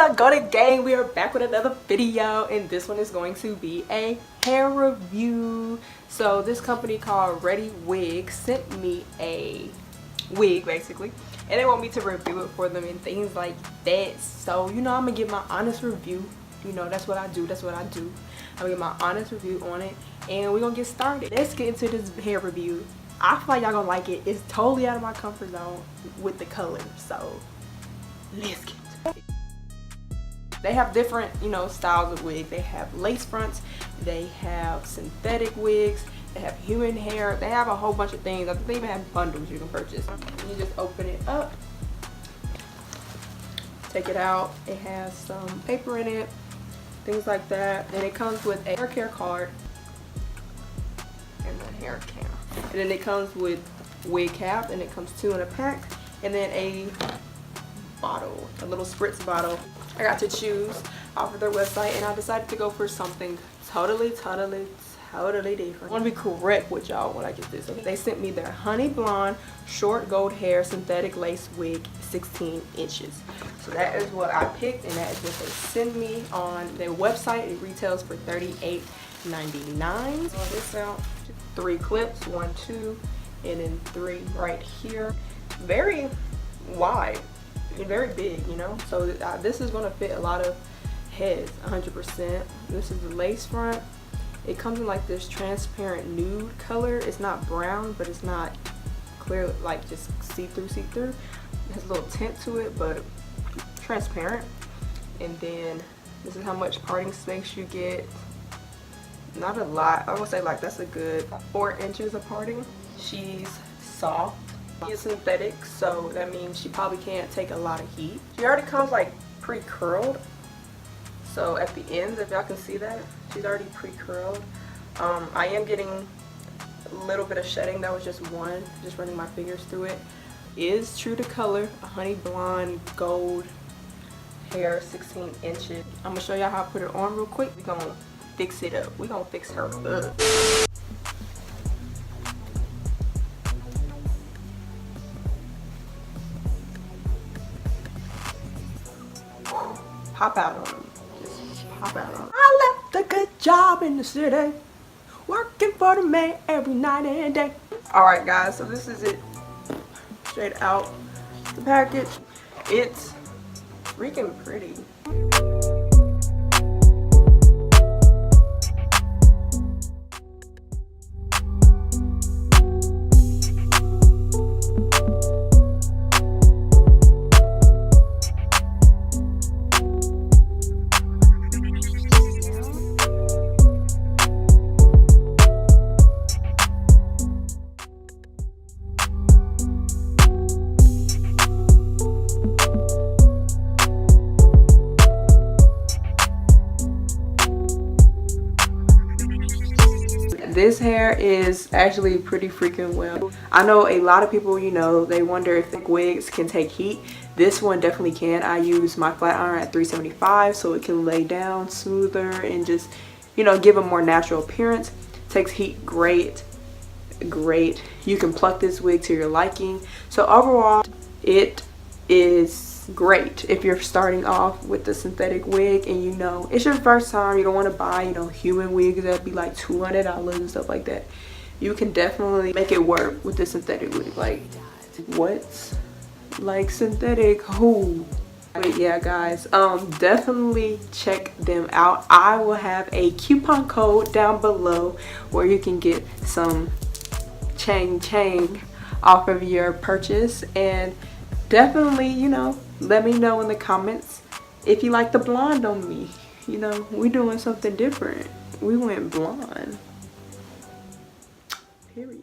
up, Golden Gang? We are back with another video, and this one is going to be a hair review. So this company called ReadyWig sent me a wig basically, and they want me to review it for them and things like that. So I'm gonna give my honest review. That's what I do. I'm gonna give my honest review on it, and we're gonna get started. Let's get into this hair review. I feel like y'all gonna like it. It's totally out of my comfort zone with the color, so let's get into it. They have different styles of wigs. They have lace fronts, they have synthetic wigs, they have human hair, they have a whole bunch of things. I think they even have bundles you can purchase. You just open it up, take it out. It has some paper in it, things like that. And it comes with a hair care card and the hair care. And then it comes with wig cap, and it comes 2 in a pack, and then a bottle, a little spritz bottle. I got to choose off of their website, and I decided to go for something totally different. I want to be correct with y'all when I get this. Okay, they sent me their honey blonde short gold hair synthetic lace wig, 16 inches. So that is what I picked, and that is what they send me on their website. It retails for $38.99. So this out, 3 clips, 1, 2, and then 3 right here. Very wide and very big, so this is going to fit a lot of heads, 100%. This is the lace front. It comes in like this transparent nude color. It's not brown, but it's not clear, like just see-through. It has a little tint to it, but transparent. And then this is how much parting space you get. Not a lot. I would say like that's a good 4 inches of parting. She's soft. She's synthetic, so that means she probably can't take a lot of heat. She already comes like pre-curled. So at the ends, if y'all can see that, she's already pre-curled. I am getting a little bit of shedding. That was just one, just running my fingers through it. Is true to color, a honey blonde gold hair, 16 inches. I'm gonna show y'all how I put it on real quick. We're gonna fix it up. We're gonna fix her up. Pop out on them. Just pop out on them. I left a good job in the city, working for the man every night and day. Alright guys, so this is it. Straight out the package. It's freaking pretty. This hair is actually pretty freaking well. I know a lot of people, they wonder if thick wigs can take heat. This one definitely can. I use my flat iron at 375, so it can lay down smoother and just, give a more natural appearance. Takes heat great. You can pluck this wig to your liking. So overall, it is great if you're starting off with the synthetic wig and it's your first time. You don't want to buy human wigs that be like $200 and stuff like that. You can definitely make it work with the synthetic wig. Like what? Like synthetic who? But yeah guys, definitely check them out. I will have a coupon code down below where you can get some chang off of your purchase, and definitely let me know in the comments if you like the blonde on me. We doing something different. We went blonde, period.